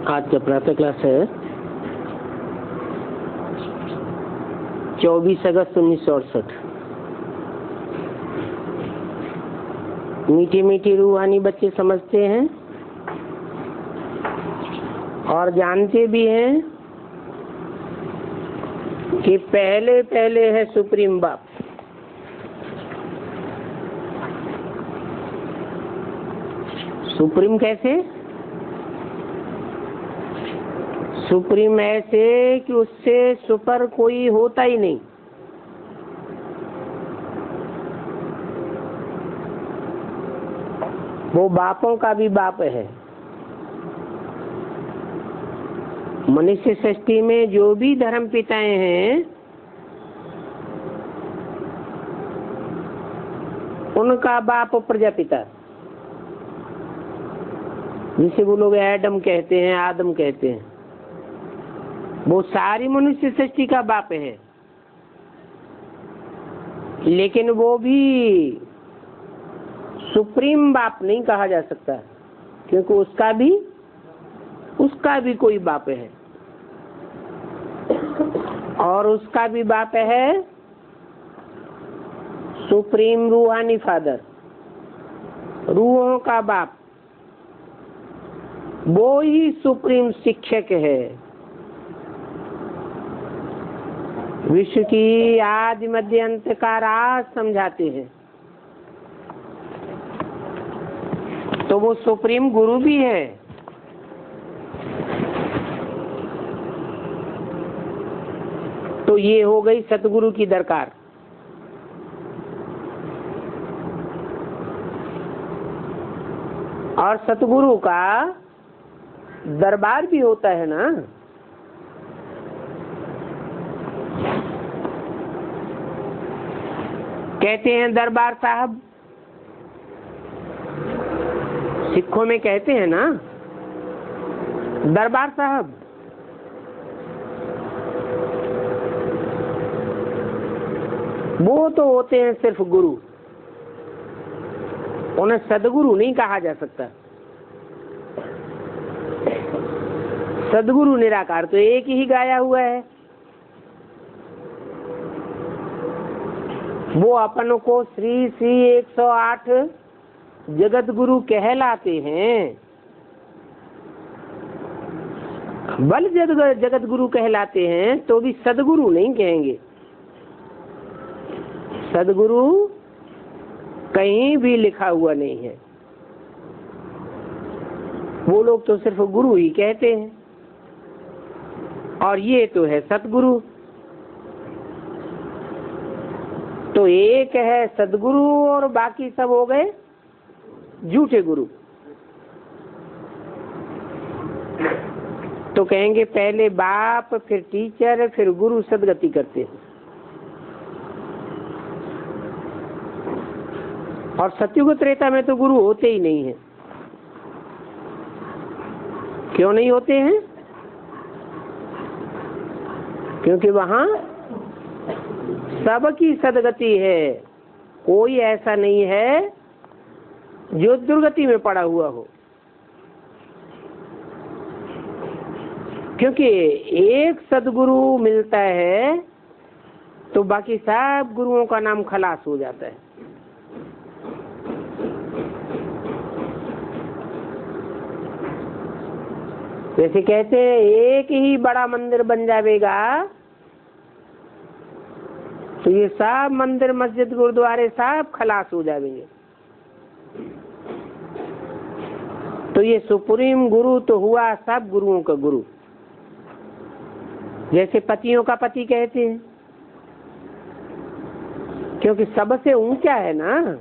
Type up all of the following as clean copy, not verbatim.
आज का प्रातः क्लास है 24 अगस्त 1968। मीठी मीठी रूहानी बच्चे समझते हैं और जानते भी हैं कि पहले पहले है सुप्रीम बाप। सुप्रीम कैसे? सुप्रीम ऐसे कि उससे सुपर कोई होता ही नहीं। वो बापों का भी बाप है। मनुष्य सृष्टि में जो भी धर्म पिताएं हैं उनका बाप प्रजापिता, जिसे वो लोग एडम कहते हैं, आदम कहते हैं, वो सारी मनुष्य सृष्टि का बाप है। लेकिन वो भी सुप्रीम बाप नहीं कहा जा सकता, क्योंकि उसका भी कोई बाप है और उसका भी बाप है सुप्रीम रूहानी फादर, रूहों का बाप। वो ही सुप्रीम शिक्षक है। विश्व की आदि मध्य अंत का राज समझाते हैं। तो वो सुप्रीम गुरु भी है। तो ये हो गई सतगुरु की दरकार। और सतगुरु का दरबार भी होता है ना। कहते हैं दरबार साहब, सिखों में कहते हैं ना दरबार साहब। वो तो होते हैं सिर्फ गुरु, उन्हें सदगुरु नहीं कहा जा सकता। सदगुरु निराकार तो एक ही गाया हुआ है। वो अपन को श्री श्री 108 जगत गुरु कहलाते हैं। बल जगत गुरु कहलाते हैं तो भी सदगुरु नहीं कहेंगे। सदगुरु कहीं भी लिखा हुआ नहीं है। वो लोग तो सिर्फ गुरु ही कहते हैं। और ये तो है सतगुरु। तो एक है सदगुरु और बाकी सब हो गए झूठे गुरु। तो कहेंगे पहले बाप, फिर टीचर, फिर गुरु सदगति करते हैं। और सतयुग त्रेता में तो गुरु होते ही नहीं है। क्यों नहीं होते हैं? क्योंकि वहां सबकी सदगति है। कोई ऐसा नहीं है जो दुर्गति में पड़ा हुआ हो। क्योंकि एक सदगुरु मिलता है तो बाकी सब गुरुओं का नाम खलास हो जाता है। जैसे कहते हैं एक ही बड़ा मंदिर बन जाएगा तो ये सब मंदिर मस्जिद गुरुद्वारे सब खलास हो जाएंगे। तो ये सुप्रीम गुरु तो हुआ सब गुरुओं का गुरु। जैसे पतियों का पति कहते हैं, क्योंकि सबसे ऊंचा है ना,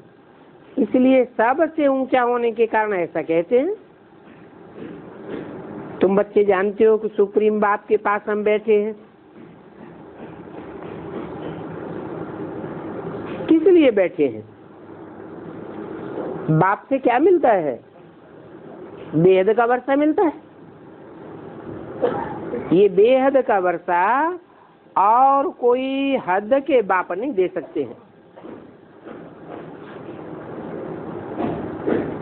इसलिए सबसे ऊंचा होने के कारण ऐसा कहते हैं। तुम बच्चे जानते हो कि सुप्रीम बाप के पास हम बैठे हैं, किस लिए बैठे हैं? बाप से क्या मिलता है? बेहद का वर्षा मिलता है। ये बेहद का वर्षा और कोई हद के बाप नहीं दे सकते हैं।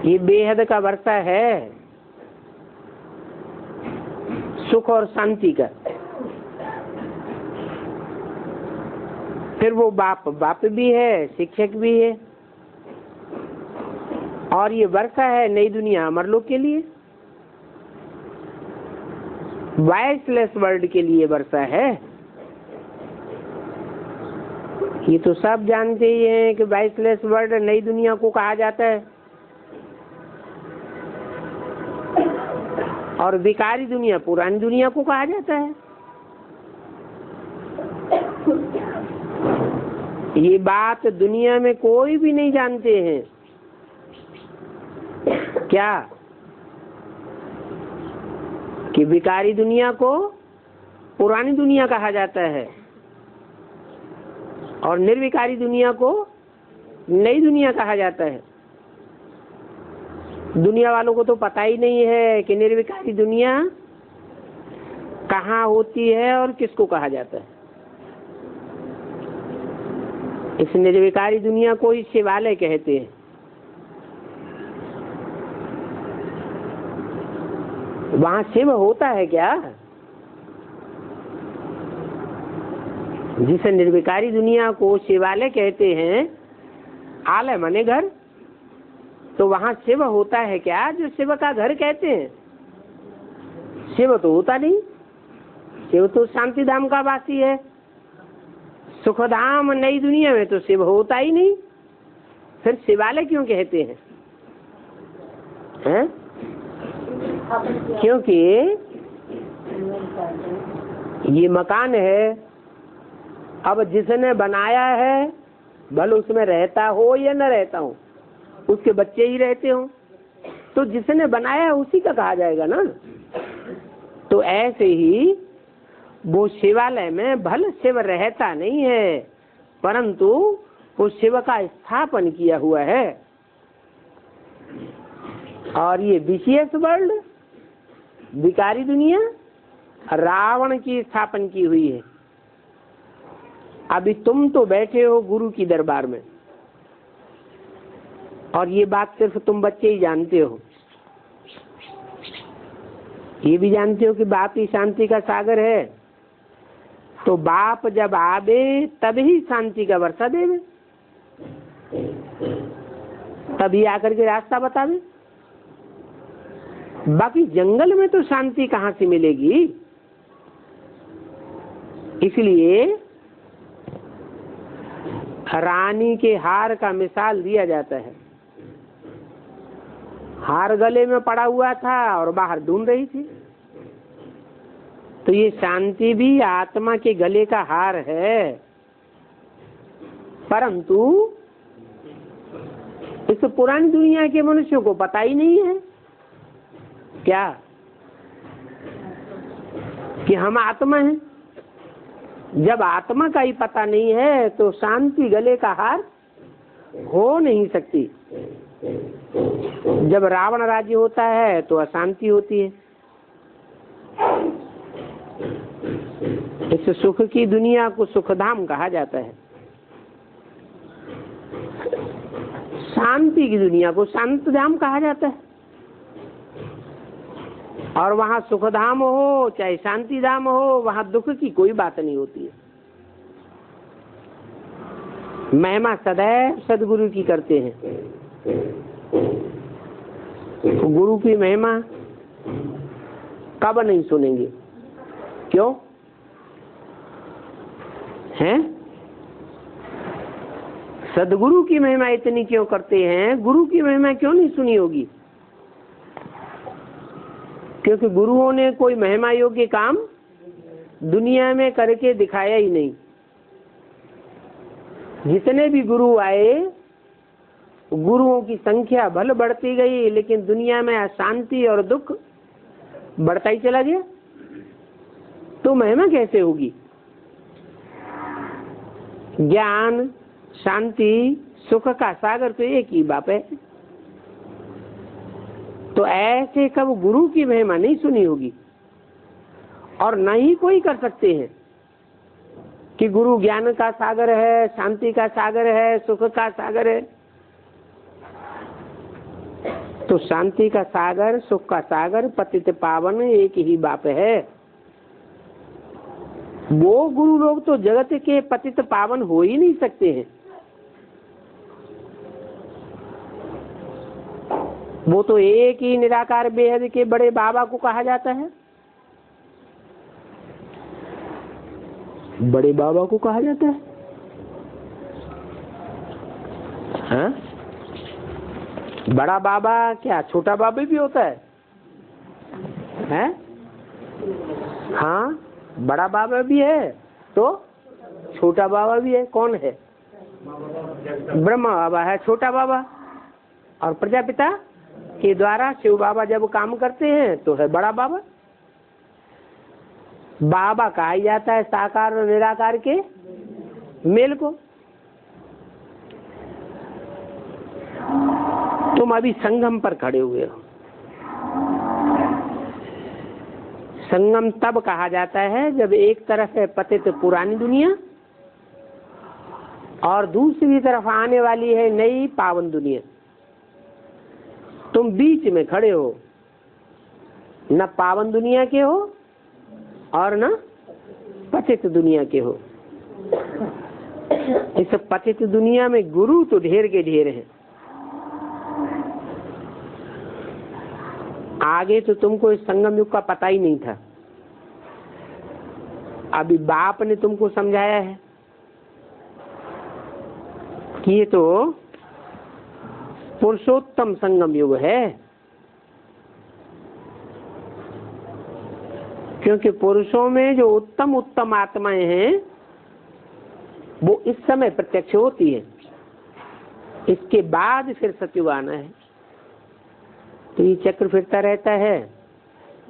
ये बेहद का वर्षा है। सुख और शांति का। फिर वो बाप भी है, शिक्षक भी है, और ये वर्षा है नई दुनिया अमरलोक के लिए, वॉइसलेस वर्ल्ड के लिए वर्षा है। ये तो सब जानते ही हैं कि वॉइसलेस वर्ल्ड नई दुनिया को कहा जाता है, और विकारी दुनिया पुरानी दुनिया को कहा जाता है। ये बात दुनिया में कोई भी नहीं जानते हैं। क्या? कि विकारी दुनिया को पुरानी दुनिया कहा जाता है और निर्विकारी दुनिया को नई दुनिया कहा जाता है। दुनिया वालों को तो पता ही नहीं है कि निर्विकारी दुनिया कहाँ होती है और किसको कहा जाता है। इस निर्विकारी दुनिया को ही शिवालय कहते हैं। वहां शिव होता है क्या? जिस निर्विकारी दुनिया को शिवालय कहते हैं, आलय माने घर, तो वहां शिव होता है क्या जो शिव का घर कहते हैं? शिव तो होता नहीं। शिव तो शांति धाम का वासी है। सुखधाम नई दुनिया में तो शिव होता ही नहीं, फिर शिवालय क्यों कहते हैं? हैं? क्योंकि ये मकान है, अब जिसने बनाया है भले उसमें रहता हो या न रहता हो, उसके बच्चे ही रहते हो, तो जिसने बनाया उसी का कहा जाएगा ना। तो ऐसे ही वो शिवालय में भले शिव रहता नहीं है, परंतु वो शिव का स्थापन किया हुआ है। और ये विशेष वर्ल्ड विकारी दुनिया रावण की स्थापन की हुई है। अभी तुम तो बैठे हो गुरु की दरबार में, और ये बात सिर्फ तुम बच्चे ही जानते हो। ये भी जानते हो कि बाप ही शांति का सागर है, तो बाप जब आवे तभी शांति का वर्षा देवे, तभी आकर के रास्ता बतावे। बाकी जंगल में तो शांति कहाँ से मिलेगी? इसलिए रानी के हार का मिसाल दिया जाता है। हार गले में पड़ा हुआ था और बाहर ढूंढ रही थी, तो ये शांति भी आत्मा के गले का हार है, परंतु इस पुरानी दुनिया के मनुष्यों को पता ही नहीं है क्या कि हम आत्मा हैं। जब आत्मा का ही पता नहीं है तो शांति गले का हार हो नहीं सकती। जब रावण राज्य होता है तो अशांति होती है। इस सुख की दुनिया को सुखधाम कहा जाता है, शांति की दुनिया को शांत धाम कहा जाता है। और वहाँ सुखधाम हो चाहे शांति धाम हो, वहाँ दुख की कोई बात नहीं होती है। महिमा सदैव सदगुरु की करते हैं। गुरु की महिमा कब नहीं सुनेंगे? क्यों हैं? सदगुरु की महिमा इतनी क्यों करते हैं? गुरु की महिमा क्यों नहीं सुनी होगी? क्योंकि गुरुओं ने कोई महिमा योग्य काम दुनिया में करके दिखाया ही नहीं। जितने भी गुरु आए, गुरुओं की संख्या भले बढ़ती गई, लेकिन दुनिया में अशांति और दुख बढ़ता ही चला गया। तो महिमा कैसे होगी? ज्ञान, शांति, सुख का सागर तो एक ही बाप है। तो ऐसे कब गुरु की महिमा नहीं सुनी होगी, और न ही कोई कर सकते हैं कि गुरु ज्ञान का सागर है, शांति का सागर है, सुख का सागर है। तो शांति का सागर, सुख का सागर, पतित पावन एक ही बाप है। वो गुरु लोग तो जगत के पतित पावन हो ही नहीं सकते हैं। वो तो एक ही निराकार बेहद के बड़े बाबा को कहा जाता है, बड़े बाबा को कहा जाता है। हाँ? बड़ा बाबा क्या छोटा बाबा भी होता है? हैं? हाँ, बड़ा बाबा भी है तो छोटा बाबा भी है। कौन है? ब्रह्मा बाबा है छोटा बाबा, और प्रजापिता के द्वारा शिव बाबा जब काम करते हैं तो है बड़ा बाबा। बाबा कहा जाता है साकार और निराकार के मेल को। तुम अभी संगम पर खड़े हुए हो। संगम तब कहा जाता है जब एक तरफ है पतित पुरानी दुनिया और दूसरी तरफ आने वाली है नई पावन दुनिया। तुम बीच में खड़े हो, न पावन दुनिया के हो और न पतित दुनिया के हो। इस पतित दुनिया में गुरु तो ढेर के ढेर हैं। आगे तो तुमको इस संगम युग का पता ही नहीं था, अभी बाप ने तुमको समझाया है कि ये तो पुरुषोत्तम संगम युग है। क्योंकि पुरुषों में जो उत्तम उत्तम आत्माएं हैं वो इस समय प्रत्यक्ष होती है, इसके बाद फिर सतयुग आना है। तो ये चक्र फिरता रहता है।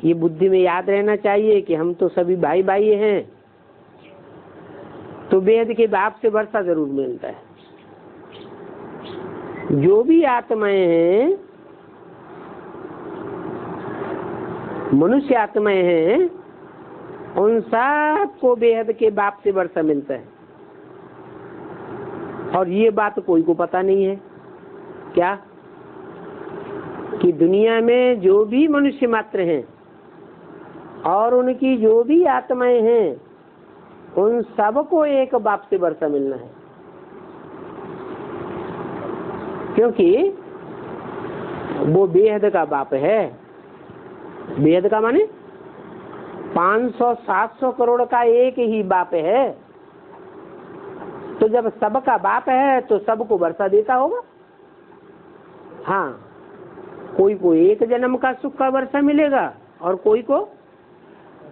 ये बुद्धि में याद रहना चाहिए कि हम तो सभी भाई भाई हैं। तो वेद के बाप से वर्षा जरूर मिलता है। जो भी आत्माएं हैं, मनुष्य आत्माएं हैं, उन सबको बेहद के बाप से वर्षा मिलता है। और ये बात कोई को पता नहीं है क्या कि दुनिया में जो भी मनुष्य मात्र हैं और उनकी जो भी आत्माएं हैं उन सबको एक बाप से वर्षा मिलना है। क्योंकि वो बेहद का बाप है। बेहद का माने 500-700 करोड़ का एक ही बाप है। तो जब सबका बाप है तो सबको वर्षा देता होगा। हाँ, कोई को एक जन्म का सुख का वर्षा मिलेगा और कोई को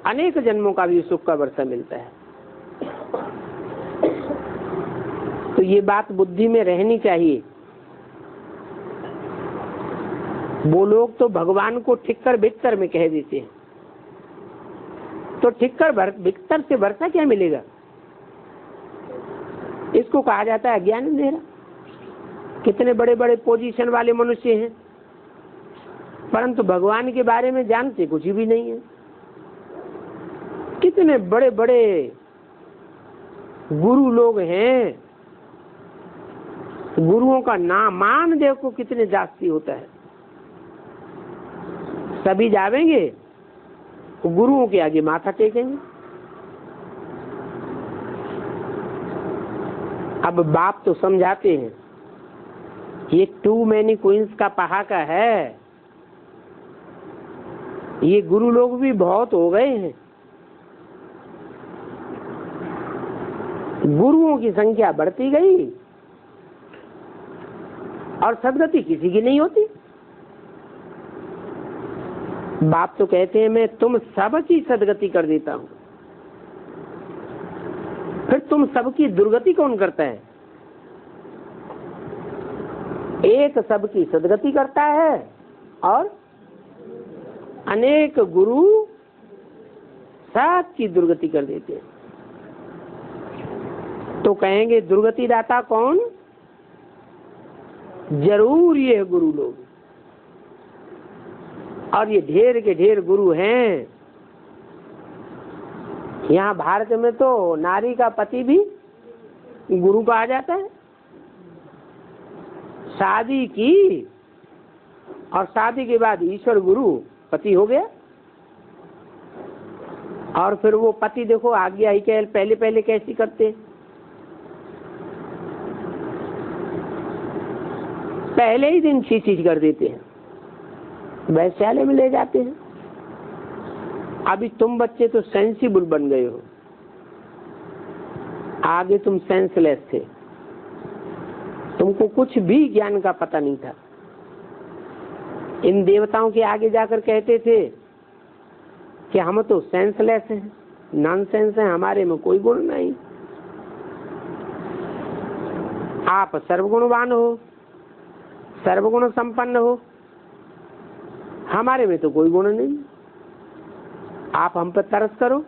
अनेक जन्मों का भी सुख का वर्षा मिलता है। तो ये बात बुद्धि में रहनी चाहिए। वो लोग तो भगवान को ठिक्कर बिक्कर में कह देते हैं। तो ठिक्कर बिक्कर से वर्षा क्या मिलेगा? इसको कहा जाता है अज्ञान अंधेरा। कितने बड़े बड़े पोजीशन वाले मनुष्य हैं परंतु भगवान के बारे में जानते कुछ भी नहीं है। कितने बड़े बड़े गुरु लोग हैं, गुरुओं का नाम मान देखो कितने जास्ती होता है। सभी जावेंगे गुरुओं के आगे माथा टेकेंगे। अब बाप तो समझाते हैं ये टू मैनी क्वींस का पहाका है। ये गुरु लोग भी बहुत हो गए हैं। गुरुओं की संख्या बढ़ती गई और सदगति किसी की नहीं होती। बाप तो कहते हैं मैं तुम सबकी सदगति कर देता हूं। फिर तुम सबकी दुर्गति कौन करता है? एक सबकी सदगति करता है और अनेक गुरु सबकी दुर्गति कर देते हैं। तो कहेंगे दुर्गति दाता कौन? जरूर ये गुरु लोग। और ये ढेर के ढेर गुरु हैं। यहाँ भारत में तो नारी का पति भी गुरु कहा जाता है। शादी की और शादी के बाद ईश्वर गुरु पति हो गया। और फिर वो पति देखो आज्ञा ही कह पहले पहले कैसी करते, पहले ही दिन चीज कर देते हैं, वैश्यालय में ले जाते हैं। अभी तुम बच्चे तो सेंसिबल बन गए हो, आगे तुम सेंसलेस थे, तुमको कुछ भी ज्ञान का पता नहीं था। इन देवताओं के आगे जाकर कहते थे कि हम तो सेंसलेस हैं, नॉनसेंस हैं, हमारे में कोई गुण नहीं, आप सर्वगुणवान हो, सर्वगुण संपन्न हो, हमारे में तो कोई गुण नहीं, आप हम पर तरस करो।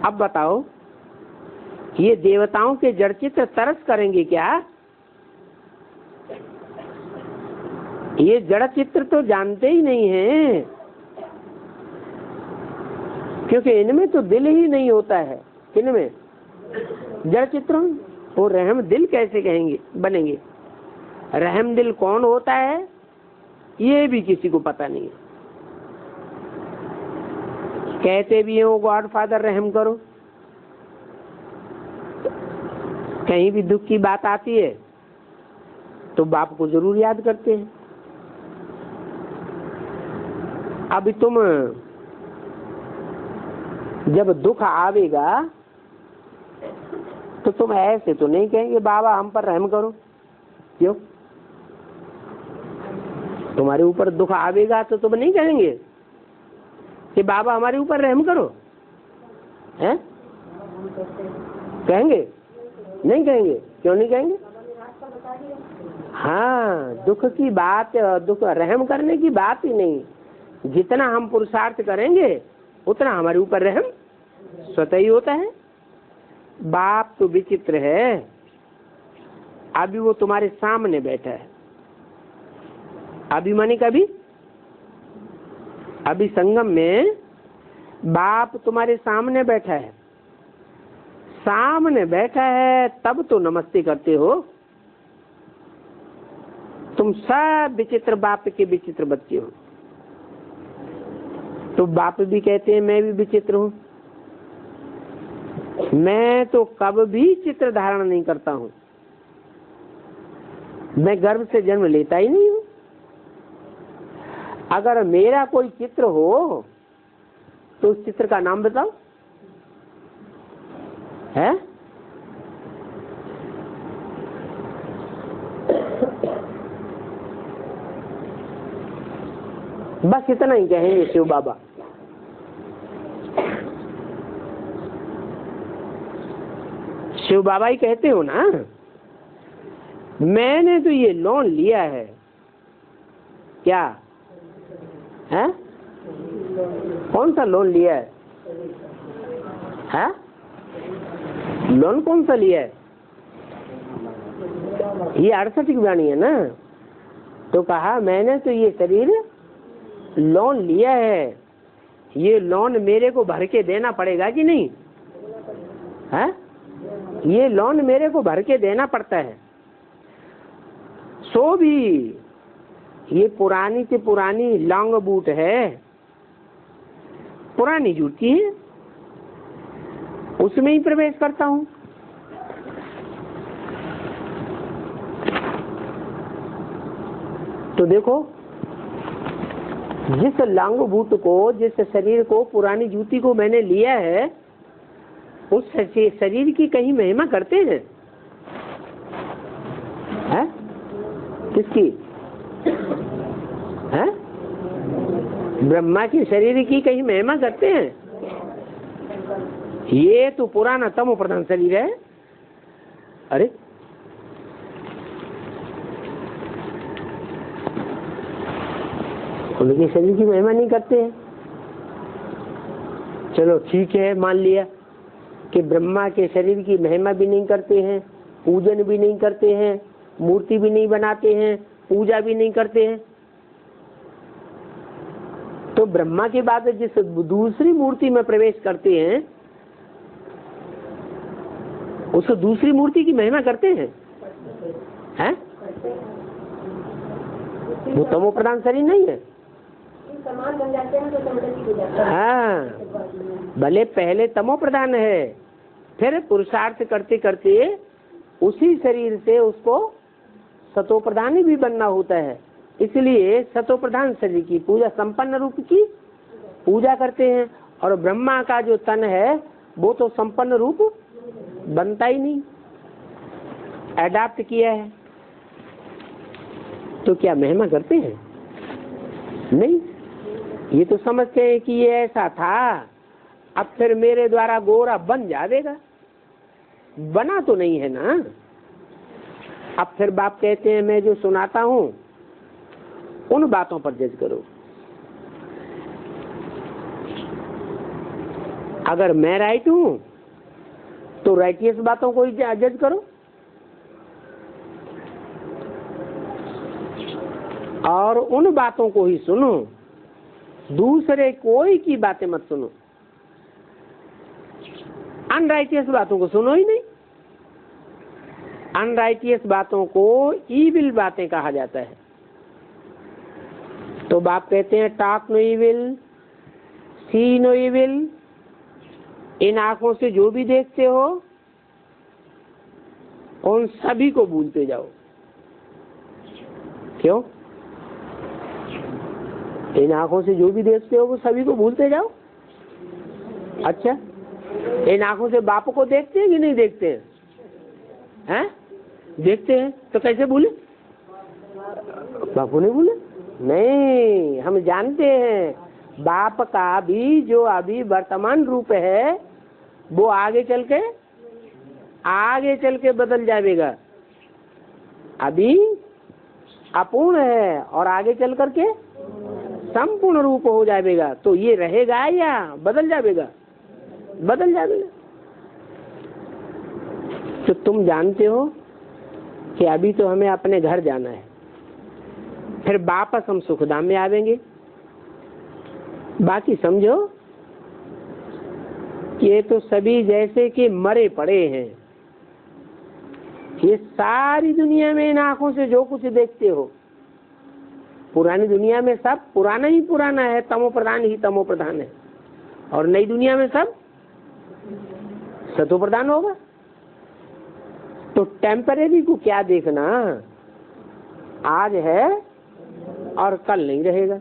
अब बताओ ये देवताओं के जड़ चित्र तरस करेंगे क्या? ये जड़ चित्र तो जानते ही नहीं हैं, क्योंकि इनमें तो दिल ही नहीं होता है। किनमें? जड़ चित्रों। वो रहम दिल कैसे कहेंगे बनेंगे? रहम दिल कौन होता है ये भी किसी को पता नहीं है। कहते भी हो गॉड फादर रहम करो, कहीं भी दुख की बात आती है तो बाप को जरूर याद करते हैं। अभी तुम जब दुख आवेगा तो तुम ऐसे तो नहीं कहेंगे बाबा हम पर रहम करो। क्यों? तुम्हारे ऊपर दुख आवेगा तो तुम नहीं कहेंगे कि बाबा हमारे ऊपर रहम करो, हैं? कहेंगे? नहीं कहेंगे। क्यों नहीं कहेंगे? हाँ, दुख की बात, दुख रहम करने की बात ही नहीं। जितना हम पुरुषार्थ करेंगे उतना हमारे ऊपर रहम स्वतः ही होता है। बाप तो विचित्र है, अभी वो तुम्हारे सामने बैठा है, अभी माने कभी, अभी संगम में बाप तुम्हारे सामने बैठा है, सामने बैठा है तब तो नमस्ते करते हो। तुम सब विचित्र बाप के विचित्र बच्चे हो। तो बाप भी कहते हैं मैं भी विचित्र हूँ, मैं तो कब भी चित्र धारण नहीं करता हूँ, मैं गर्भ से जन्म लेता ही नहीं हूँ। अगर मेरा कोई चित्र हो तो उस चित्र का नाम बताओ, है? बस इतना ही कहेंगे शिव बाबा। शिव बाबा ही कहते हो ना, मैंने तो ये लोन लिया है। क्या है? कौन सा लोन लिया है? है? लोन कौन सा लिया है? ये 68 वाणी है ना। तो कहा मैंने तो ये शरीर लोन लिया है, ये लोन मेरे को भर के देना पड़ेगा कि नहीं? है? ये लोन मेरे को भर के देना पड़ता है। सो भी ये पुरानी से पुरानी लॉन्ग बूट है, पुरानी जूती है, उसमें ही प्रवेश करता हूं। तो देखो, जिस लॉन्ग बूट को, जिस शरीर को, पुरानी जूती को मैंने लिया है, उस शरीर की कहीं महिमा करते हैं? है? किसकी? है? ब्रह्मा की शरीर की कहीं महिमा करते हैं? ये तो पुराना तमो प्रधान शरीर है। अरे उनके शरीर की महिमा नहीं करते हैं। चलो ठीक है, मान लिया कि ब्रह्मा के शरीर की महिमा भी नहीं करते हैं, पूजन भी नहीं करते हैं, मूर्ति भी नहीं बनाते हैं, पूजा भी नहीं करते हैं। तो ब्रह्मा के बाद जिस दूसरी मूर्ति में प्रवेश करते हैं, उस दूसरी मूर्ति की महिमा करते हैं? हैं? वो तमो प्रधान शरीर नहीं है। समान बन जाते हैं तो समृद्धि हो जाती है। हाँ, भले पहले तमो प्रधान है, फिर पुरुषार्थ करते करते उसी शरीर से उसको सतो प्रधान भी बनना होता है। इसलिए सतो प्रधान शरीर की पूजा, संपन्न रूप की पूजा करते हैं। और ब्रह्मा का जो तन है वो तो संपन्न रूप बनता ही नहीं, अडॉप्ट किया है। तो क्या महिमा करते हैं? नहीं, ये तो समझते हैं कि ये ऐसा था, अब फिर मेरे द्वारा गोरा बन जाएगा। बना तो नहीं है ना। अब फिर बाप कहते हैं मैं जो सुनाता हूँ उन बातों पर जज करो। अगर मैं राइट हूं तो राइटियस बातों को ही जज करो, और उन बातों को ही सुनो, दूसरे कोई की बातें मत सुनो। अनराइटियस बातों को सुनो ही नहीं। अनराइटियस बातों को ईविल बातें कहा जाता है। तो बाप कहते हैं टॉक नो ईविल, सी नो ईविल। इन आंखों से जो भी देखते हो उन सभी को भूलते जाओ। क्यों? इन आंखों से जो भी देखते हो वो सभी को भूलते जाओ। अच्छा, इन आंखों से बाप को देखते हैं कि नहीं देखते हैं? हैं? देखते हैं तो कैसे भूले? बापू नहीं भूले? नहीं, हम जानते हैं बाप का भी जो अभी वर्तमान रूप है वो आगे चल के बदल जाएगा। अभी अपूर्ण है और आगे चल करके संपूर्ण रूप हो जाएगा। तो ये रहेगा या बदल जाएगा? बदल जाएगा। तो तुम जानते हो कि अभी तो हमें अपने घर जाना है, फिर वापस हम सुखधाम में आवेंगे। बाकी समझो कि ये तो सभी जैसे कि मरे पड़े हैं। ये सारी दुनिया में इन आंखों से जो कुछ देखते हो, पुरानी दुनिया में सब पुराना ही पुराना है, तमो प्रधान ही तमो प्रधान है, और नई दुनिया में सब सतो प्रधान होगा। तो टेम्परेरी को क्या देखना, आज है और कल नहीं रहेगा।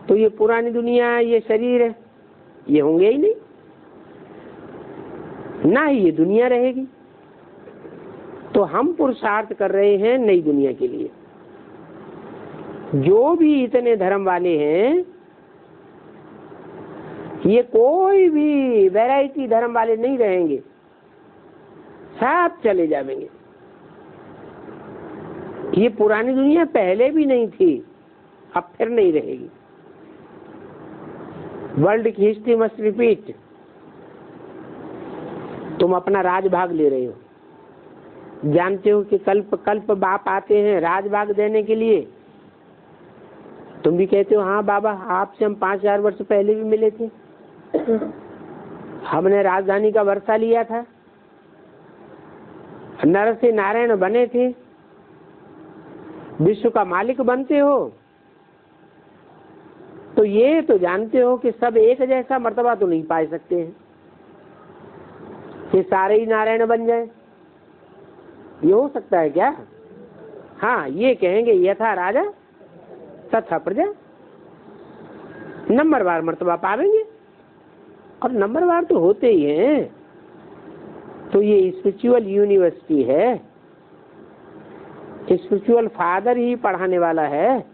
तो ये पुरानी दुनिया, ये शरीर है, ये होंगे ही नहीं, ना ही ये दुनिया रहेगी। तो हम पुरुषार्थ कर रहे हैं नई दुनिया के लिए। जो भी इतने धर्म वाले हैं, ये कोई भी वैरायटी धर्म वाले नहीं रहेंगे, सब चले जाएंगे। ये पुरानी दुनिया पहले भी नहीं थी, अब फिर नहीं रहेगी। वर्ल्ड की हिस्ट्री मस्ट रिपीट। तुम अपना राजभाग ले रहे हो, जानते हो कि कल्प कल्प बाप आते हैं राजभाग देने के लिए। तुम भी कहते हो हाँ बाबा, आपसे हम 5000 वर्ष पहले भी मिले थे, हमने राजधानी का वर्षा लिया था, नर से नारायण बने थे, विश्व का मालिक बनते हो। तो ये तो जानते हो कि सब एक जैसा मर्तबा तो नहीं पा सकते हैं कि सारे ही नारायण बन जाए। ये हो सकता है क्या? हाँ, ये कहेंगे यथा राजा तथा प्रजा, नंबरवार मर्तबा पावेंगे, और नंबरवार तो होते ही हैं। तो ये स्पिरिचुअल यूनिवर्सिटी है, स्पिरिचुअल फादर ही पढ़ाने वाला है,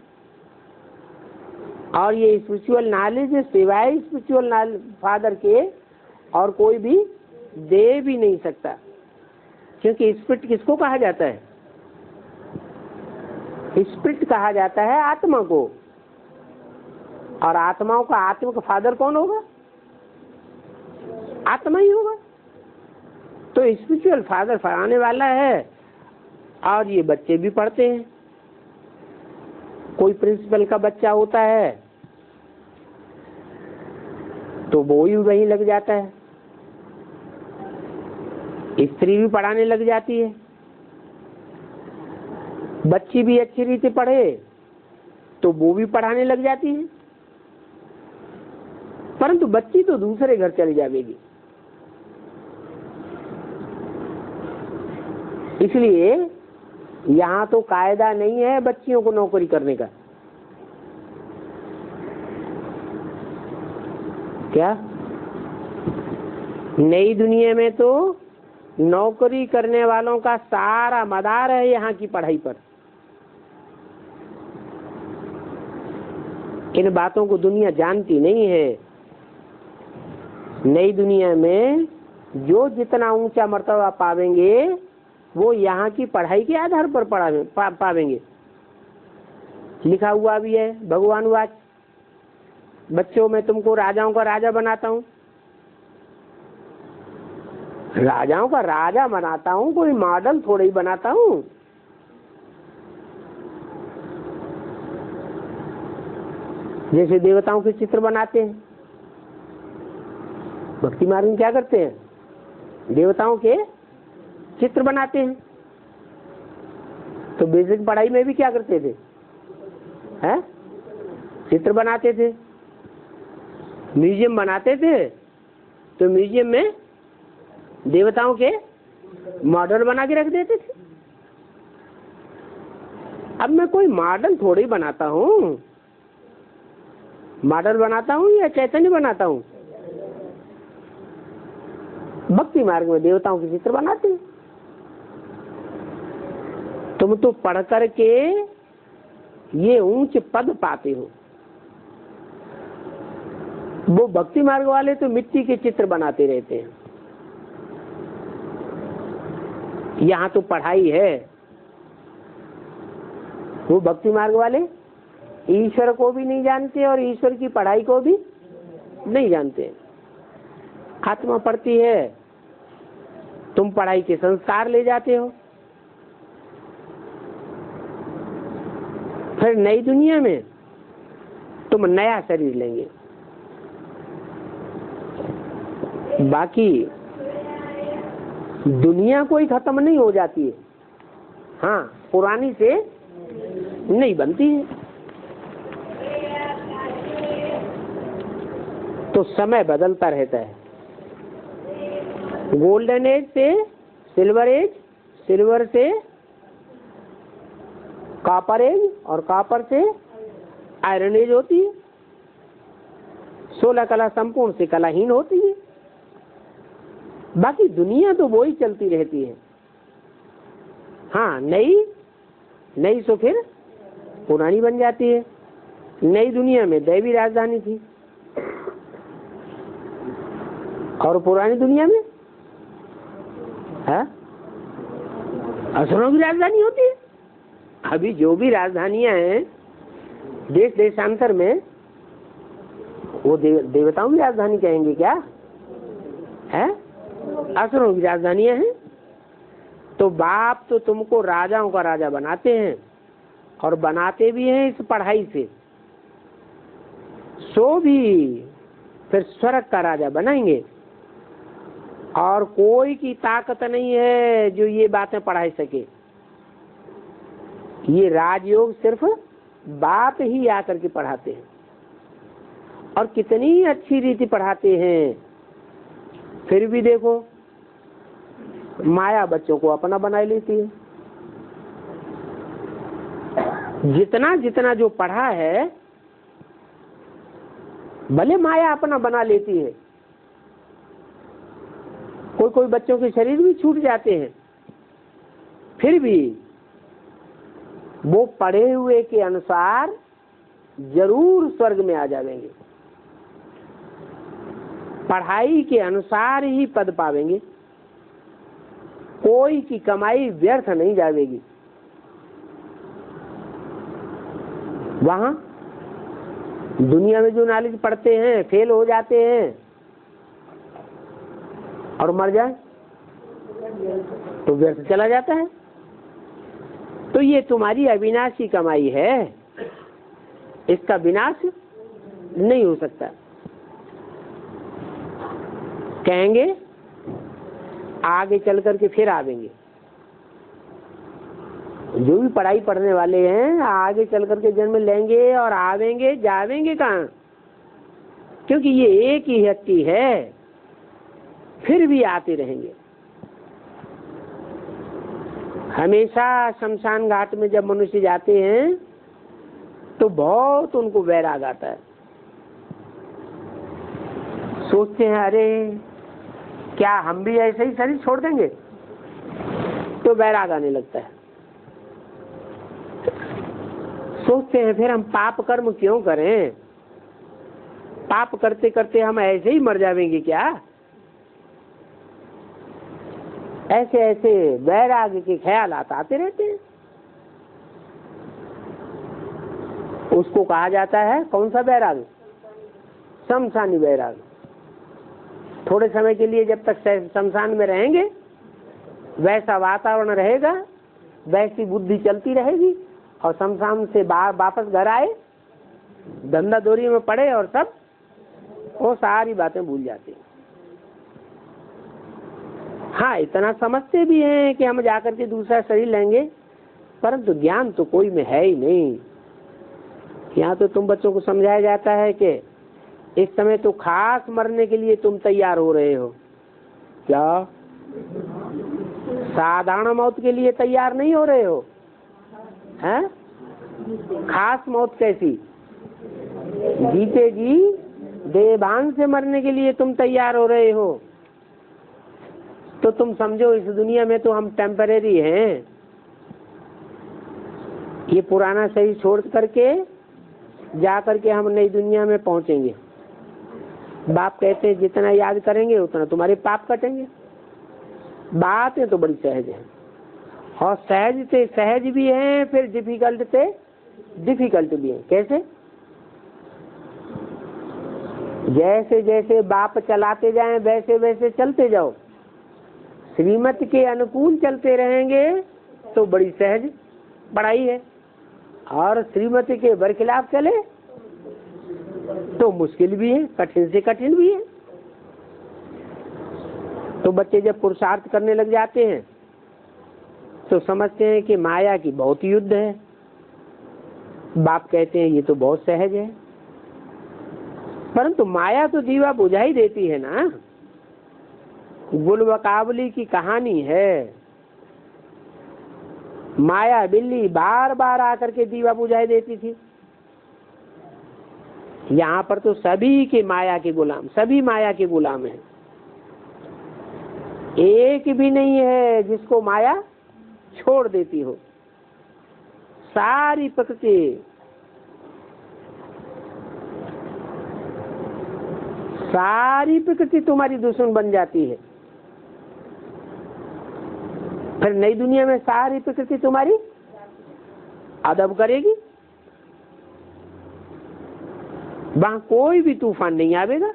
और ये स्पिरिचुअल नॉलेज सिवाय स्पिरिचुअल फादर के और कोई भी दे भी नहीं सकता। क्योंकि स्पिरिट किसको कहा जाता है? स्पिरिट कहा जाता है आत्मा को, और आत्माओं का आत्मिक फादर कौन होगा? आत्मा ही होगा। तो स्पिरिचुअल फादर पढ़ाने वाला है, और ये बच्चे भी पढ़ते हैं। कोई प्रिंसिपल का बच्चा होता है तो वो ही वहीं लग जाता है, स्त्री भी पढ़ाने लग जाती है, बच्ची भी अच्छी रीति पढ़े तो वो भी पढ़ाने लग जाती है, परंतु बच्ची तो दूसरे घर चली जाएगी। इसलिए यहाँ तो कायदा नहीं है बच्चियों को नौकरी करने का। क्या नई दुनिया में तो नौकरी करने वालों का सारा मदार है यहाँ की पढ़ाई पर। इन बातों को दुनिया जानती नहीं है। नई दुनिया में जो जितना ऊंचा मर्तबा पावेंगे वो यहाँ की पढ़ाई के आधार पर पावेंगे। लिखा हुआ भी है भगवानुवाच, बच्चों मैं तुमको राजाओं का राजा बनाता हूँ। राजाओं का राजा बनाता हूँ, कोई मॉडल थोड़ा ही बनाता हूँ। जैसे देवताओं के चित्र बनाते हैं, भक्ति मार्ग में क्या करते हैं, देवताओं के चित्र बनाते हैं। तो बेसिक पढ़ाई में भी क्या करते थे, हैं? चित्र बनाते थे। म्यूजियम बनाते थे तो म्यूजियम में देवताओं के मॉडल बना के रख देते थे। अब मैं कोई मॉडल थोड़ी बनाता हूँ, मॉडल बनाता हूँ या चैतन्य बनाता हूँ। भक्ति मार्ग में देवताओं के चित्र बनाते हैं। तुम तो पढ़ करके ये ऊंच पद पाते हो, वो भक्ति मार्ग वाले तो मिट्टी के चित्र बनाते रहते हैं। यहाँ तो पढ़ाई है। वो भक्ति मार्ग वाले ईश्वर को भी नहीं जानते और ईश्वर की पढ़ाई को भी नहीं जानते। आत्मा पढ़ती है, तुम पढ़ाई के संस्कार ले जाते हो। फिर नई दुनिया में तुम नया शरीर लेंगे। बाकी दुनिया कोई खत्म नहीं हो जाती है, हाँ पुरानी से नहीं बनती है। तो समय बदलता रहता है। गोल्डन एज से सिल्वर एज, सिल्वर से कॉपर एज और कॉपर से आयरन एज होती है। 16 कला संपूर्ण से कलाहीन होती है। बाकी दुनिया तो वो ही चलती रहती है। हाँ नई सो फिर पुरानी बन जाती है। नई दुनिया में दैवी राजधानी थी और पुरानी दुनिया में असुरों की राजधानी होती है। अभी जो भी राजधानियां हैं देश देशांतर में, वो देवताओं की राजधानी कहेंगे क्या है? असुरों की राजधानियां हैं। तो बाप तो तुमको राजाओं का राजा बनाते हैं और बनाते भी हैं इस पढ़ाई से। सो भी फिर स्वर्ग का राजा बनाएंगे और कोई की ताकत नहीं है जो ये बातें पढ़ा सके। ये राजयोग सिर्फ बाप ही आकर के पढ़ाते हैं और कितनी अच्छी रीति पढ़ाते हैं। फिर भी देखो माया बच्चों को अपना बना लेती है। जितना जितना जो पढ़ा है भले माया अपना बना लेती है। कोई कोई बच्चों के शरीर भी छूट जाते हैं, फिर भी वो पढ़े हुए के अनुसार जरूर स्वर्ग में आ जाएंगे। पढ़ाई के अनुसार ही पद पावेंगे। कोई की कमाई व्यर्थ नहीं जाएगी। वहां दुनिया में जो नॉलेज पढ़ते हैं फेल हो जाते हैं और मर जाए तो व्यर्थ चला जाता है। तो ये तुम्हारी अविनाशी कमाई है, इसका विनाश नहीं हो सकता। कहेंगे आगे चल करके फिर आवेंगे। जो भी पढ़ाई पढ़ने वाले हैं आगे चल करके जन्म लेंगे और आवेंगे जावेंगे कहाँ, क्योंकि ये एक ही हस्ती है, फिर भी आते रहेंगे। हमेशा शमशान घाट में जब मनुष्य जाते हैं तो बहुत उनको वैराग आता है, सोचते हैं अरे क्या हम भी ऐसे ही शरीर छोड़ देंगे, तो वैराग आने लगता है। सोचते हैं फिर हम पाप कर्म क्यों करें, पाप करते करते हम ऐसे ही मर जाएंगे क्या, ऐसे ऐसे वैराग के ख्याल आते रहते हैं। उसको कहा जाता है कौन सा वैराग, शमशानी वैराग। थोड़े समय के लिए जब तक शमशान में रहेंगे वैसा वातावरण रहेगा, वैसी बुद्धि चलती रहेगी, और शमशान से वापस घर आए धंधा दोरी में पड़े और सब वो सारी बातें भूल जाते हैं। हाँ, इतना समझते भी हैं कि हम जाकर के दूसरा शरीर लेंगे, परंतु ज्ञान तो कोई में है ही नहीं। यहाँ तो तुम बच्चों को समझाया जाता है कि इस समय तो खास मरने के लिए तुम तैयार हो रहे हो, क्या साधारण मौत के लिए तैयार नहीं हो रहे हो, हैं? खास मौत कैसी, जीते जी देवान से मरने के लिए तुम तैयार हो रहे हो। तो तुम समझो इस दुनिया में तो हम टेम्परेरी हैं, ये पुराना शरीर छोड़ करके जा करके हम नई दुनिया में पहुंचेंगे। बाप कहते हैं जितना याद करेंगे उतना तुम्हारे पाप कटेंगे। बातें तो बड़ी सहज है, और सहज से सहज भी है, फिर डिफिकल्ट से डिफिकल्ट भी है। कैसे, जैसे जैसे बाप चलाते जाएं वैसे वैसे चलते जाओ, श्रीमत के अनुकूल चलते रहेंगे तो बड़ी सहज पढ़ाई है, और श्रीमत के बरखिलाफ चले तो मुश्किल भी है, कठिन से कठिन भी है। तो बच्चे जब पुरुषार्थ करने लग जाते हैं तो समझते हैं कि माया की बहुत युद्ध है। बाप कहते हैं ये तो बहुत सहज है, परंतु माया तो दीवा बुझा ही देती है ना। गुलबकावली की कहानी है, माया बिल्ली बार बार आकर के दीवा बुझाई देती थी। यहाँ पर तो सभी के माया के गुलाम, सभी माया के गुलाम हैं, एक भी नहीं है जिसको माया छोड़ देती हो। सारी प्रकृति, सारी प्रकृति तुम्हारी दुश्मन बन जाती है। फिर नई दुनिया में सारी प्रकृति तुम्हारी अदब करेगी, वहां कोई भी तूफान नहीं आवेगा,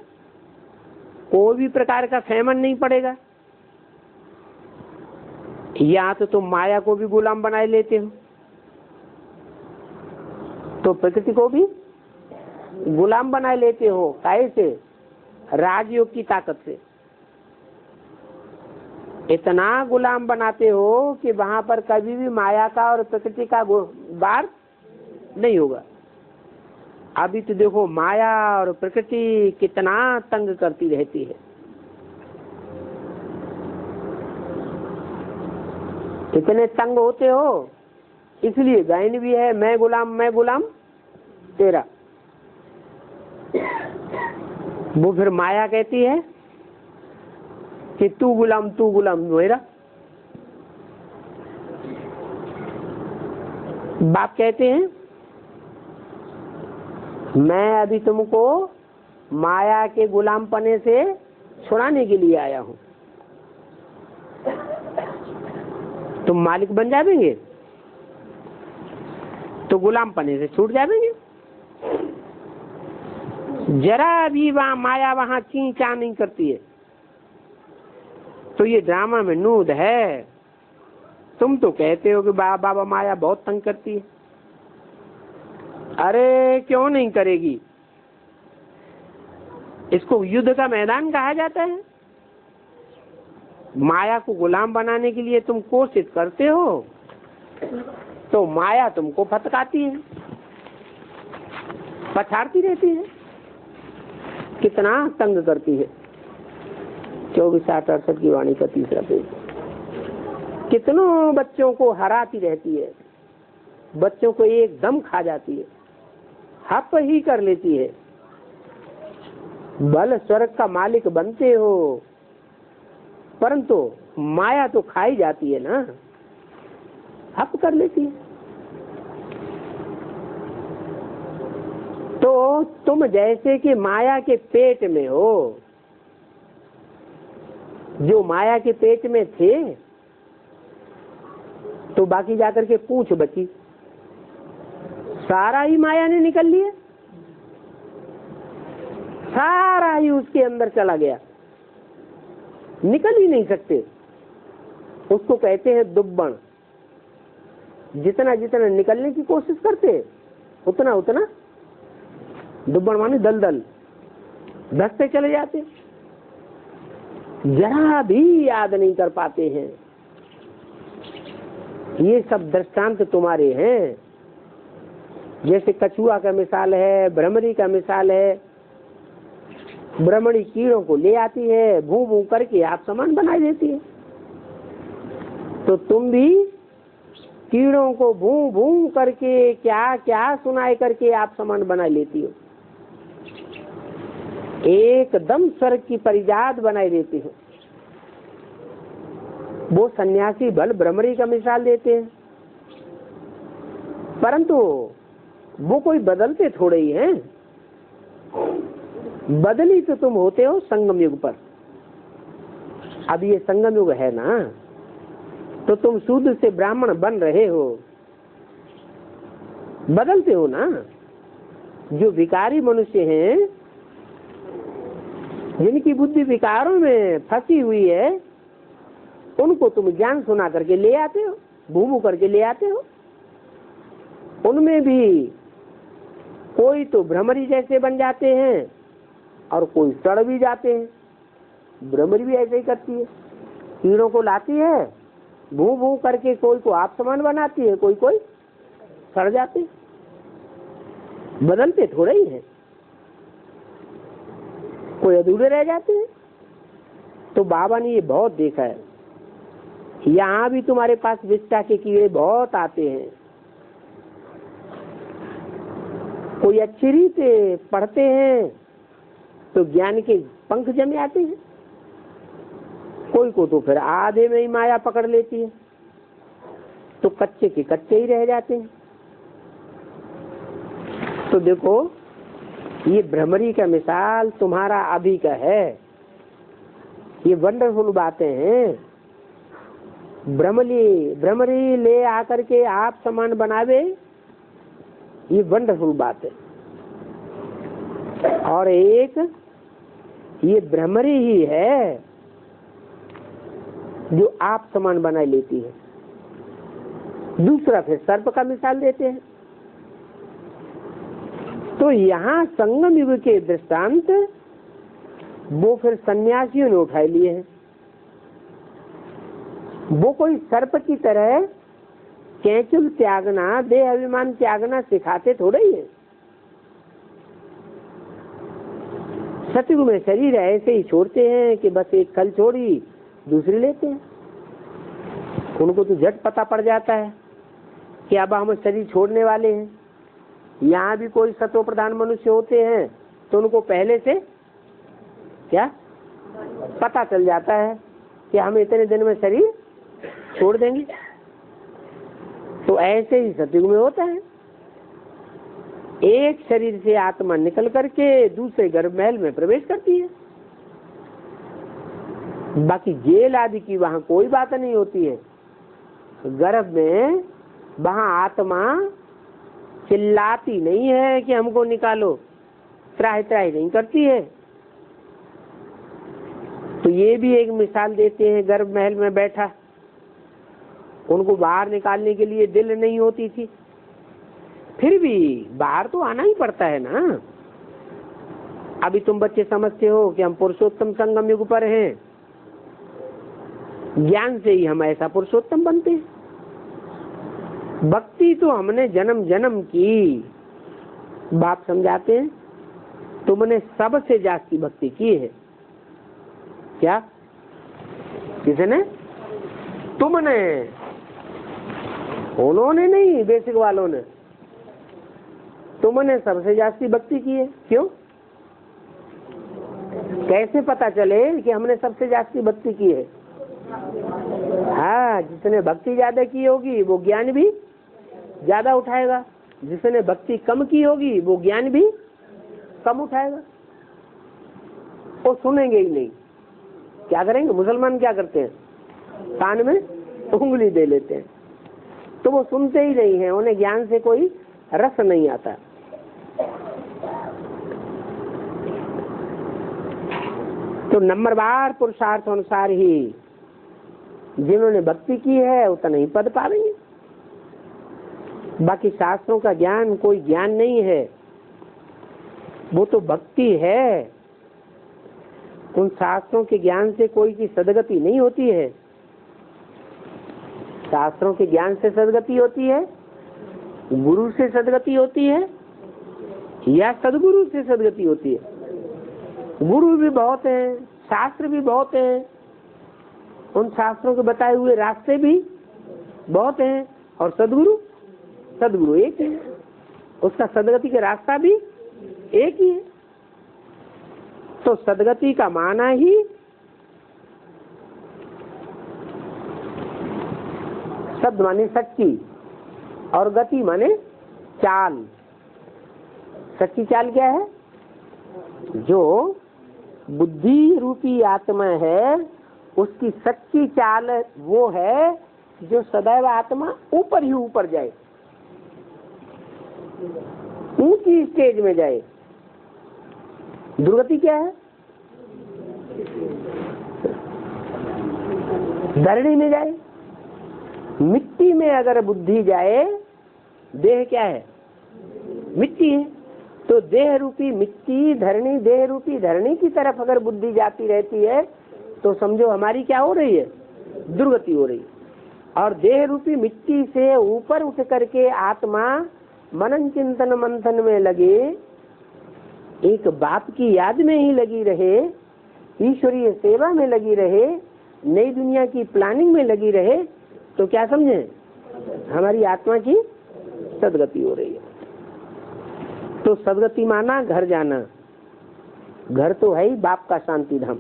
कोई भी प्रकार का फैमन नहीं पड़ेगा। यहाँ तो तुम माया को भी गुलाम बनाए लेते हो, तो प्रकृति को भी गुलाम बनाए लेते हो। कैसे, राजयोग की ताकत से इतना गुलाम बनाते हो कि वहां पर कभी भी माया का और प्रकृति का वार नहीं होगा। अभी तो देखो माया और प्रकृति कितना तंग करती रहती है, कितने तंग होते हो। इसलिए गायन भी है, मैं गुलाम तेरा। वो फिर माया कहती है कि तू गुलाम मेरा। बाप कहते हैं मैं अभी तुमको माया के गुलाम पने से छुड़ाने के लिए आया हूं, तुम मालिक बन जाएंगे तो गुलाम पने से छूट जाएंगे। जरा भी वहां माया वहां ची चा नहीं करती है। तो ये ड्रामा में नूद है। तुम तो कहते हो कि बाबा माया बहुत तंग करती है। अरे क्यों नहीं करेगी, इसको युद्ध का मैदान कहा जाता है। माया को गुलाम बनाने के लिए तुम कोशिश करते हो, तो माया तुमको फटकाती है, पछाड़ती रहती है, कितना तंग करती है। 24-8-68 की वाणी का 3रा पेज। कितनों बच्चों को हराती रहती है, बच्चों को एकदम खा जाती है, हप ही कर लेती है। बल स्वर्ग का मालिक बनते हो, परंतु माया तो खाई जाती है ना, हप कर लेती है। तो तुम जैसे कि माया के पेट में हो, जो माया के पेट में थे, तो बाकी जाकर के पूंछ बची, सारा ही माया ने निकल लिया, सारा ही उसके अंदर चला गया, निकल ही नहीं सकते। उसको कहते हैं दुब्बन। जितना जितना निकलने की कोशिश करते उतना उतना दुब्बन माने दलदल, धसते चले जाते, जरा भी याद नहीं कर पाते हैं। ये सब दृष्टांत तुम्हारे हैं। जैसे कछुआ का मिसाल है, भ्रमरी का मिसाल है। भ्रमरी कीड़ों को ले आती है, भू भू करके आप समान बना देती है। तो तुम भी कीड़ों को भू भू करके क्या क्या सुनाई करके आप समान बना लेती हो, एकदम स्वर्ग की परिजात बनाई देती हो। वो सन्यासी भल भ्रमरी का मिसाल देते हैं, परंतु वो कोई बदलते थोड़े ही हैं। बदली तो तुम होते हो संगम युग पर। अब ये संगम युग है ना, तो तुम शूद्र से ब्राह्मण बन रहे हो, बदलते हो ना। जो विकारी मनुष्य हैं, जिनकी बुद्धि विकारों में फंसी हुई है, उनको तुम ज्ञान सुना करके ले आते हो, भूमू करके ले आते हो। उनमें भी कोई तो भ्रमरी जैसे बन जाते हैं और कोई सड़ भी जाते हैं। भ्रमरी भी ऐसे ही करती है, कीड़ों को लाती है, भू भू करके कोई को आप समान बनाती है, कोई कोई सड़ जाते, बदलते थोड़े ही हैं, कोई अधूरे रह जाते हैं। तो बाबा ने ये बहुत देखा है। यहाँ भी तुम्हारे पास विष्टा के कीड़े बहुत आते हैं। कोई अच्छी रीत पढ़ते हैं तो ज्ञान के पंख जम आते हैं, कोई को तो फिर आधे में ही माया पकड़ लेती है, तो कच्चे के कच्चे ही रह जाते हैं। तो देखो, ये भ्रमरी का मिसाल तुम्हारा अभी का है। ये वंडरफुल बातें हैं। भ्रमरी ले आकर के आप समान बनावे, ये वंडरफुल बात है। और एक ये भ्रमरी ही है जो आप समान बना लेती है। दूसरा फिर सर्प का मिसाल देते हैं। तो यहाँ संगम युग के दृष्टांत वो फिर सन्यासियों ने उठा लिए हैं। वो कोई सर्प की तरह कैंचुल त्यागना, देह अभिमान त्यागना सिखाते थोड़े ही है। सतयुग में शरीर ऐसे ही छोड़ते हैं कि बस एक कल छोड़ी दूसरी लेते हैं। उनको तो झट पता पड़ जाता है कि अब हम शरीर छोड़ने वाले हैं। यहाँ भी कोई सत्व प्रधान मनुष्य होते हैं तो उनको पहले से क्या पता चल जाता है कि हम इतने दिन में शरीर छोड़ देंगे। तो ऐसे ही सतयुग में होता है। एक शरीर से आत्मा निकल करके दूसरे गर्भ महल में प्रवेश करती है। बाकी जेल आदि की वहां कोई बात नहीं होती है। गर्भ में वहां आत्मा चिल्लाती नहीं है कि हमको निकालो, त्राही त्राही नहीं करती है। तो ये भी एक मिसाल देते हैं। गर्भ महल में बैठा, उनको बाहर निकालने के लिए दिल नहीं होती थी, फिर भी बाहर तो आना ही पड़ता है ना। अभी तुम बच्चे समझते हो कि हम पुरुषोत्तम संगम युग पर हैं, ज्ञान से ही हम ऐसा पुरुषोत्तम बनते हैं। भक्ति तो हमने जन्म जन्म की। बाप समझाते हैं तुमने सबसे जास्ती भक्ति की है। क्या? किसने? तुमने, उन्होंने नहीं, बेसिक वालों ने। तुमने सबसे जास्ती भक्ति की है। क्यों? कैसे पता चले कि हमने सबसे जास्ती भक्ति की है? हाँ, जिसने भक्ति ज्यादा की होगी वो ज्ञान भी ज्यादा उठाएगा, जिसने भक्ति कम की होगी वो ज्ञान भी कम उठाएगा। वो सुनेंगे ही नहीं। क्या करेंगे? मुसलमान क्या करते हैं? कान में उंगली दे लेते हैं, तो वो सुनते ही नहीं है, उन्हें ज्ञान से कोई रस नहीं आता। तो नंबरवार पुरुषार्थ अनुसार ही जिन्होंने भक्ति की है उतना ही पद पाएंगे। बाकी शास्त्रों का ज्ञान कोई ज्ञान नहीं है, वो तो भक्ति है। उन शास्त्रों के ज्ञान से कोई की सदगति नहीं होती है। शास्त्रों के ज्ञान से सदगति होती है, गुरु से सदगति होती है, या सदगुरु से सदगति होती है। गुरु भी बहुत हैं, शास्त्र भी बहुत हैं, उन शास्त्रों के बताए हुए रास्ते भी बहुत हैं, और सदगुरु एक ही है, उसका सदगति का रास्ता भी एक ही है। तो सदगति का माना ही शब्द माने सच्ची, और गति माने चाल। सच्ची चाल क्या है? जो बुद्धि रूपी आत्मा है उसकी सच्ची चाल वो है जो सदैव आत्मा ऊपर ही ऊपर जाए, ऊंची स्टेज में जाए। दुर्गति क्या है? धरणी में जाए। मिट्टी में अगर बुद्धि जाए, देह क्या है? मिट्टी है। तो देह रूपी मिट्टी, धरणी, देह रूपी धरणी की तरफ अगर बुद्धि जाती रहती है तो समझो हमारी क्या हो रही है? दुर्गति हो रही है। और देह रूपी मिट्टी से ऊपर उठ करके आत्मा मनन चिंतन मंथन में लगे, एक बाप की याद में ही लगी रहे, ईश्वरीय सेवा में लगी रहे, नई दुनिया की प्लानिंग में लगी रहे, तो क्या समझे? हमारी आत्मा की सदगति हो रही है। तो सदगति माना घर जाना। घर तो है ही बाप का शांति धाम,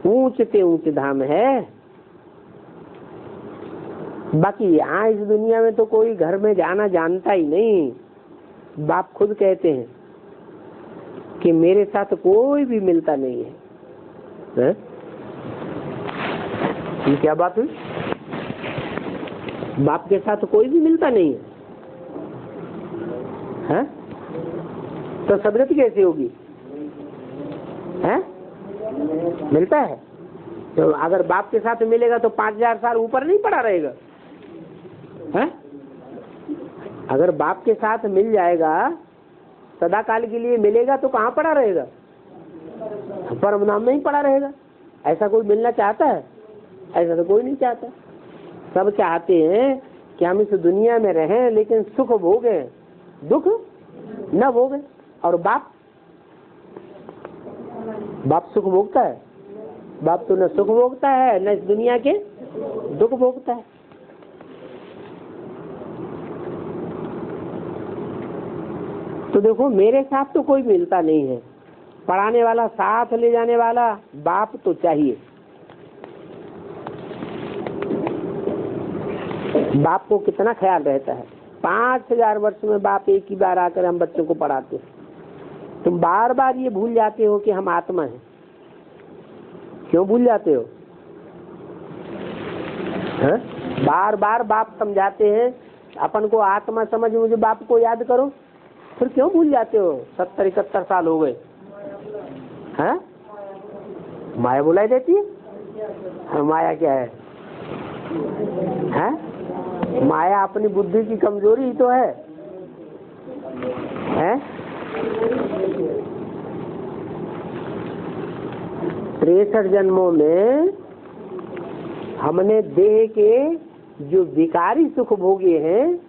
ऊंचते ऊंचे धाम है। बाकी यहाँ इस दुनिया में तो कोई घर में जाना जानता ही नहीं। बाप खुद कहते हैं कि मेरे साथ कोई भी मिलता नहीं है। ये क्या बात हुई? बाप के साथ कोई भी मिलता नहीं है? तो सदगति कैसे होगी? है? मिलता है। तो अगर बाप के साथ मिलेगा तो 5000 साल ऊपर नहीं पड़ा रहेगा है? अगर बाप के साथ मिल जाएगा, सदा काल के लिए मिलेगा, तो कहाँ पड़ा रहेगा? परम नाम में ही पड़ा रहेगा। ऐसा कोई मिलना चाहता है? ऐसा तो कोई नहीं चाहता। सब चाहते हैं कि हम इस दुनिया में रहें लेकिन सुख भोगे, दुख न भोगे। और बाप सुख भोगता है? बाप तो न सुख भोगता है न इस दुनिया के दुख भोगता है। तो देखो, मेरे साथ तो कोई मिलता नहीं है। पढ़ाने वाला, साथ ले जाने वाला बाप तो चाहिए। बाप को कितना ख्याल रहता है। 5000 वर्ष में बाप एक ही बार आकर हम बच्चों को पढ़ाते हैं। तुम बार बार ये भूल जाते हो कि हम आत्मा हैं। क्यों भूल जाते हो? है? बार बार बाप समझाते हैं अपन को आत्मा समझ, मुझे बाप को याद करो, फिर क्यों भूल जाते हो? 70-71 साल हो गए हैं? माया बुलाई देती है। माया क्या है? हैं? माया अपनी बुद्धि की कमजोरी ही तो है। हैं? 63 जन्मों में हमने देह के जो विकारी सुख भोगे हैं,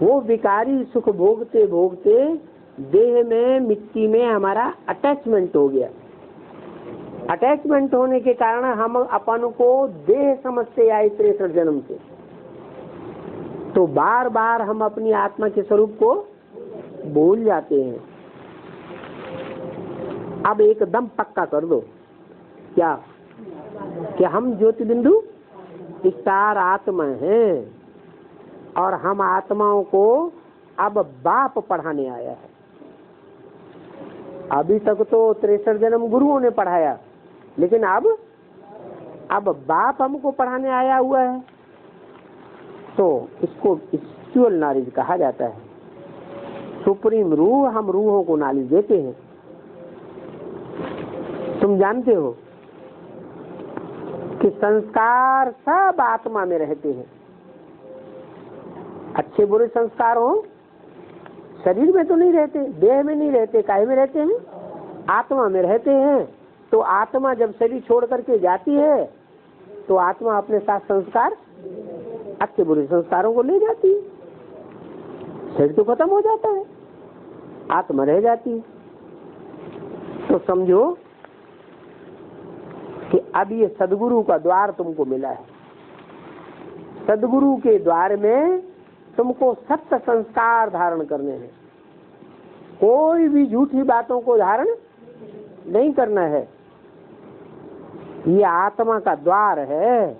वो विकारी सुख भोगते भोगते देह में, मिट्टी में हमारा अटैचमेंट हो गया। अटैचमेंट होने के कारण हम अपन को देह समझते आए 63 जन्म से। तो बार बार हम अपनी आत्मा के स्वरूप को भूल जाते हैं। अब एकदम पक्का कर दो क्या कि हम ज्योति बिंदु स्टार आत्मा हैं और हम आत्माओं को अब बाप पढ़ाने आया है। अभी तक तो 63 जन्म गुरुओं ने पढ़ाया, लेकिन अब बाप हमको पढ़ाने आया हुआ है। तो इसको स्पिरिचुअल नॉलेज कहा जाता है। सुप्रीम रूह, हम रूहों को नॉलेज देते हैं। तुम जानते हो कि संस्कार सब आत्मा में रहते हैं। अच्छे बुरे संस्कार हो शरीर में तो नहीं रहते, देह में नहीं रहते, काहे में रहते हैं? आत्मा में रहते हैं। तो आत्मा जब शरीर छोड़ करके जाती है तो आत्मा अपने साथ संस्कार, अच्छे बुरे संस्कारों को ले जाती है। शरीर तो खत्म हो जाता है, आत्मा रह जाती है। तो समझो कि अब ये सदगुरु का द्वार तुमको मिला है। सदगुरु के द्वार में तुमको सत्य संस्कार धारण करने हैं। कोई भी झूठी बातों को धारण नहीं करना है। ये आत्मा का द्वार है,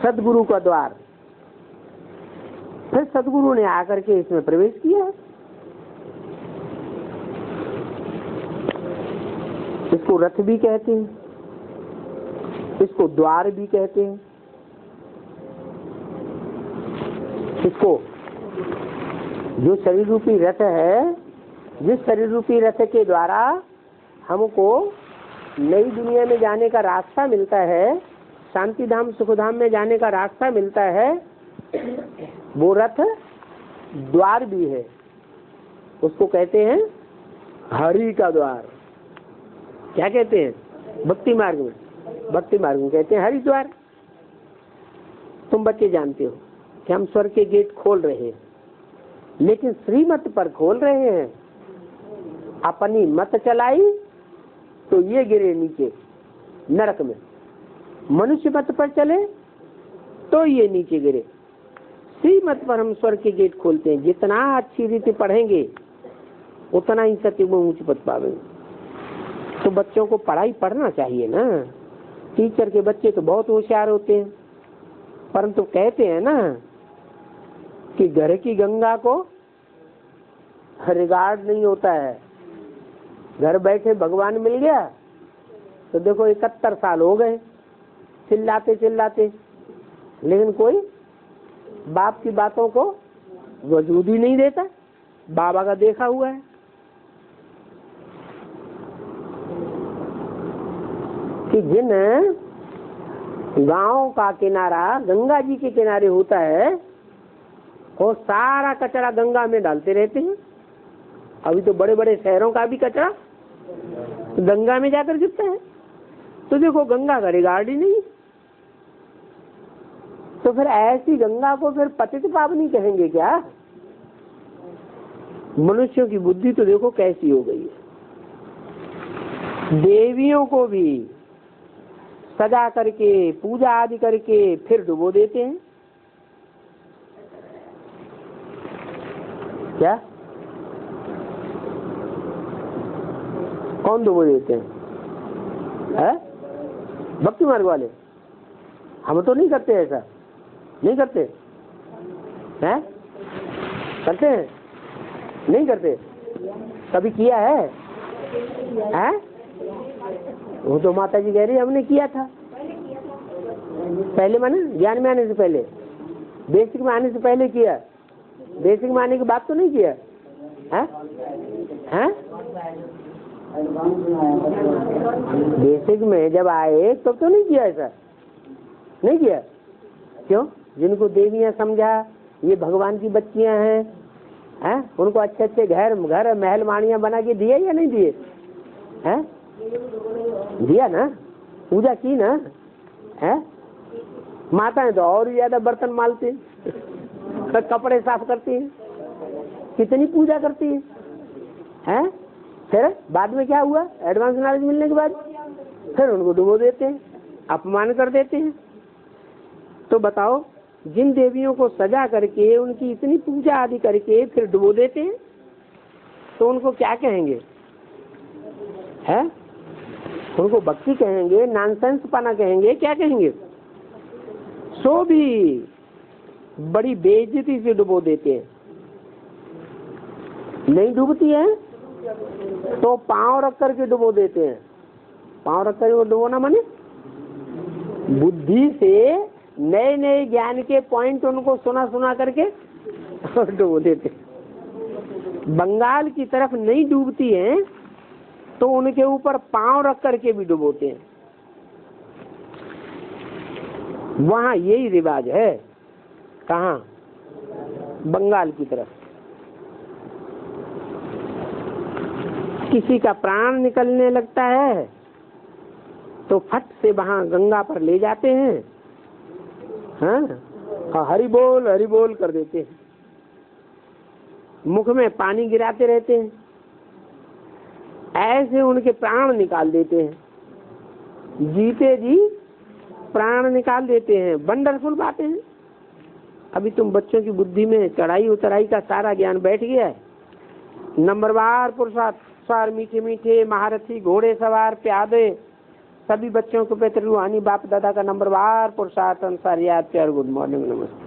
सदगुरु का द्वार। फिर सदगुरु ने आकर के इसमें प्रवेश किया। इसको रथ भी कहते हैं, इसको द्वार भी कहते हैं, इसको जो शरीर रूपी रथ है, जिस शरीर रूपी रथ के द्वारा हमको नई दुनिया में जाने का रास्ता मिलता है, शांति धाम सुख धाम में जाने का रास्ता मिलता है, वो रथ द्वार भी है। उसको कहते हैं हरि का द्वार। क्या कहते हैं? भक्ति मार्ग में, भक्ति मार्ग में कहते हैं हरिद्वार। तुम बच्चे जानते हो कि हम स्वर्ग के गेट खोल रहे हैं, लेकिन श्रीमत पर खोल रहे हैं। अपनी मत चलाई तो ये गिरे नीचे नरक में, मनुष्य मत पर चले तो ये नीचे गिरे। श्रीमत पर हम स्वर्ग के गेट खोलते हैं। जितना अच्छी रीति पढ़ेंगे उतना ही सत्य में ऊंच पद पावेंगे। तो बच्चों को पढ़ाई पढ़ना चाहिए ना। टीचर के बच्चे तो बहुत होशियार होते हैं, परंतु कहते हैं ना कि घर की गंगा को रिगार्ड नहीं होता है। घर बैठे भगवान मिल गया तो देखो 71 साल हो गए चिल्लाते चिल्लाते, लेकिन कोई बाप की बातों को वजूद ही नहीं देता। बाबा का देखा हुआ है कि जिन गांव का किनारा गंगा जी के किनारे होता है, वो सारा कचरा गंगा में डालते रहते हैं। अभी तो बड़े बड़े शहरों का भी कचरा गंगा में जाकर गिरता है। तो देखो गंगा का रिगार्ड ही नहीं। तो फिर ऐसी गंगा को फिर पतित पावनी कहेंगे क्या? मनुष्यों की बुद्धि तो देखो कैसी हो गई है। देवियों को भी सजा करके पूजा आदि करके फिर डुबो देते हैं। क्या? कौन डुबो देते हैं? भक्ति मार्ग वाले। हम तो नहीं करते, ऐसा नहीं करते हैं? करते हैं? नहीं करते। कभी किया है? हैं? वो तो माता जी कह रही हमने किया था पहले, माने ज्ञान में आने से पहले, बेसिक में आने से पहले किया। बेसिक में आने की बात तो नहीं किया है? बेसिक में जब आए तब तो नहीं किया, ऐसा नहीं किया। क्यों? जिनको देवियां समझा ये भगवान की बच्चियां हैं, उनको अच्छे अच्छे घर महल माड़ियां बना के दिए या नहीं दिए? हैं? दिया ना, पूजा की ना, है? माताएं तो और भी ज्यादा बर्तन मालती हैं, तो कपड़े साफ करती हैं, कितनी पूजा करती हैं। फिर बाद में क्या हुआ, एडवांस नॉलेज मिलने के बाद फिर उनको डुबो देते हैं, अपमान कर देते हैं। तो बताओ, जिन देवियों को सजा करके उनकी इतनी पूजा आदि करके फिर डुबो देते हैं, तो उनको क्या कहेंगे, है? उनको भक्ति कहेंगे, नॉनसेंस पाना कहेंगे, क्या कहेंगे? सो भी बड़ी बेइज्जती से डुबो देते हैं। नहीं डूबती है तो पांव रख करके डुबो देते हैं। पांव रख कर डुबोना माने बुद्धि से नए नए ज्ञान के पॉइंट उनको सुना करके डुबो देते। बंगाल की तरफ नहीं डूबती हैं तो उनके ऊपर पांव रख करके भी डुबोते हैं। वहां यही रिवाज है। कहाँ? बंगाल की तरफ। किसी का प्राण निकलने लगता है तो फट से वहां गंगा पर ले जाते हैं, हाँ, हरि बोल कर देते हैं, मुख में पानी गिराते रहते हैं, ऐसे उनके प्राण निकाल देते हैं। जीते जी प्राण निकाल देते हैं। वंडरफुल बातें हैं। अभी तुम बच्चों की बुद्धि में चढ़ाई उतराई का सारा ज्ञान बैठ गया है। नंबरवार पुरुषार, मीठे मीठे महारथी, घोड़े सवार, प्यादे, सभी बच्चों को पे रूहानी बाप दादा का नंबरवार पुरुषार्थ अनुसार याद प्यार। गुड मॉर्निंग, नमस्ते।